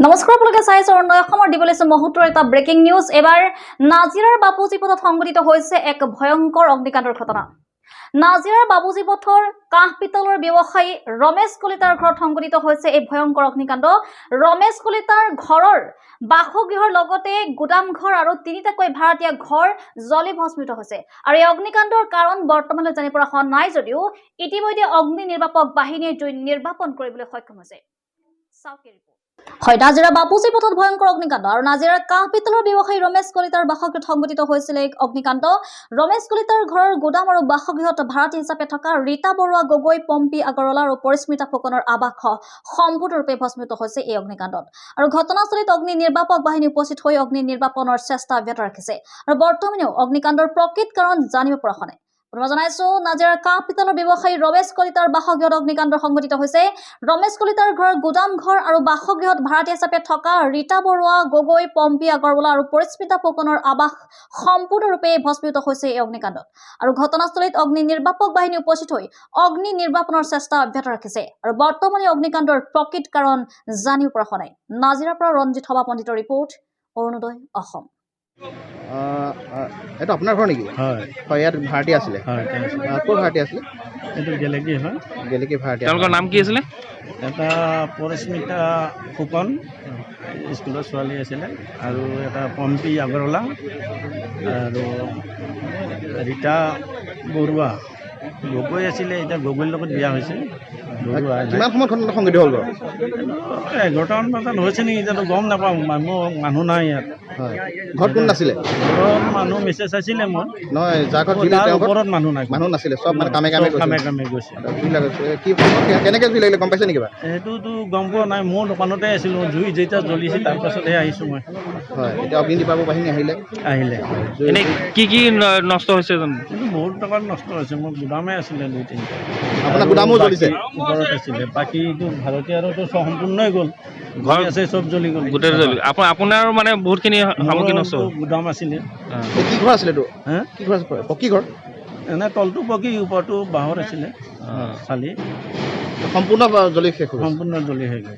নমস্কাৰ আপোনালোকে চাইছে অসমত দিবলৈ মুহূৰ্তৰ এটা ব্ৰেকিং নিউজ। এবাৰ নাজিৰাৰ বাপুজী পথত সংঘটিত হৈছে এক ভয়ংকৰ অগ্নিকাণ্ডৰ ঘটনা। নাজিৰাৰ বাপুজী পথৰ কাঁহ পিতলৰ ব্যৱসায়ী ৰমেশ কলিতাৰ ঘৰত সংঘটিত হৈছে এই ভয়ংকৰ অগ্নিকাণ্ড। ৰমেশ কলিতাৰ ঘৰৰ বাসগৃহৰ লগতে গুদাম ঘৰ আৰু তিনিটাকৈ ভাড়াতীয়া ঘৰ জ্বলি ভস্মিত হৈছে। আৰু এই অগ্নিকাণ্ডৰ কাৰণ বৰ্তমানলৈ জানিব পৰা হোৱা নাই যদিও ইতিমধ্যে অগ্নি নিৰ্বাপক বাহিনীয়ে জুই নিৰ্বাপন কৰিবলৈ সক্ষম হৈছে। হয়, নাজিৰা বাপুজী পথত ভয়ংকৰ অগ্নিকাণ্ড আৰু নাজিৰাৰ কাঁহ পিতলৰ ব্যৱসায়ী ৰমেশ কলিতাৰ বাসগৃহত সংঘটিত হৈছিল এই অগ্নিকাণ্ড। ৰমেশ কলিতাৰ ঘৰৰ গুদাম আৰু বাসগৃহত ভাড়াতী হিচাপে থকা ৰীতা বৰুৱা গগৈ, পম্পী আগৰৱালা আৰু পৰিস্মিতা ফুকনৰ আৱাস সম্পূৰ্ণৰূপে ভস্মিত হৈছে এই অগ্নিকাণ্ডত। আৰু ঘটনাস্থলীত অগ্নি নিৰ্বাপক বাহিনী উপস্থিত হৈ অগ্নি নিৰ্বাপনৰ চেষ্টা অব্যাহত ৰাখিছে। আৰু বৰ্তমানেও অগ্নিকাণ্ডৰ প্ৰকৃত কাৰণ জানিব পৰা হোৱা নাই। জনাইছো নাজিৰাৰ কাঁহ পিতলৰ ব্যৱসায়ী ৰমেশ কলিতাৰ বাসগৃহত অগ্নিকাণ্ড সংঘটিত হৈছে। ৰমেশ কলিতাৰ ঘৰৰ গুদাম ঘৰ আৰু বাসগৃহত ভাড়াতী হিচাপে থকা ৰীতা বৰুৱা গগৈ, পম্পী আগৰৱালা আৰু পৰিস্মিতা ফুকনৰ আৱাস সম্পূৰ্ণৰূপে ভস্মিত হৈছে এই অগ্নিকাণ্ডত। আৰু ঘটনাস্থলীত অগ্নি নিৰ্বাপক বাহিনী উপস্থিত হৈ অগ্নি নিৰ্বাপনৰ চেষ্টা অব্যাহত ৰাখিছে। আৰু বৰ্তমানে অগ্নিকাণ্ডৰ প্ৰকৃত কাৰণ জানিব পৰা হোৱা নাই। নাজিৰাৰ পৰা ৰঞ্জিত সভা পণ্ডিতৰ ৰিপৰ্ট, অৰুণোদয় অসম। এইটো আপোনাৰ ঘৰ নেকি? হয় হয়, ইয়াত ভাড়াতী আছিলে। হয় ক'ৰ ভাড়াতী আছিলে? এইটো গেলেকী হয়। গেলেকী ভাড়াতী। তেওঁলোকৰ নাম কি আছিলে? এটা পৰিস্মিতা ফুকন স্কুলৰ ছোৱালী আছিলে, আৰু এটা পম্পী আগৰৱালা আৰু ৰীতা বৰুৱা গগৈ আছিলে। এতিয়া গগৈৰ লগত বিয়া হৈছে। কিমান সময়ত ঘটনা সংঘটিত হ'ল বাৰু? 11টামান বজাত হৈছে নেকি, এতিয়াতো গম নাপাওঁ। মানুহ নাই ইয়াত। হয়, ঘৰত কোন নাছিলে? ঘৰত মানুহ মেছেজ আছিলে মোৰ। নহয়, যাৰ ঘৰত তাৰ ওপৰত মানুহ নাই, মানুহ নাছিলে, চব মানে কামে কামে গৈছে। কি কেনেকৈ জুই লাগিলে গম পাইছে নেকি বাৰু? সেইটোতো গম পোৱা নাই। মোৰ দোকানতে আছিলোঁ, জুই যেতিয়া জ্বলিছিল তাৰপাছতহে আহিছোঁ মই। হয়, এতিয়া অগ্নি নিৰ্বাপক বাহিনী আহিলে। এনে কি নষ্ট হৈছে জানো? কিন্তু বহুত টকাত নষ্ট হৈছে। মোৰ গুদামে আছিলে 2-3টা। আপোনাৰ গুদামো জ্বলিছে? ওপৰত আছিলে, বাকীটো ভাৰতীয়ৰতো সম্পূৰ্ণই গ'ল। ঘৰ আছে, চব জ্বলি গ'ল, গোটেই জ্বলি। আপোনাৰ মানে বহুতখিনি সামগ্ৰী নষ্ট হ'ল। গুদাম আছিলে। কি ঘৰ আছিলে এইটো? হা, কি ঘৰ আছে? পকী ঘৰ? এনে তলটো পকী, ওপৰটো বাঁহৰ আছিলে চালি। সম্পূৰ্ণ জ্বলি শেষ হ'ল? সম্পূৰ্ণ জ্বলি হৈ গ'ল।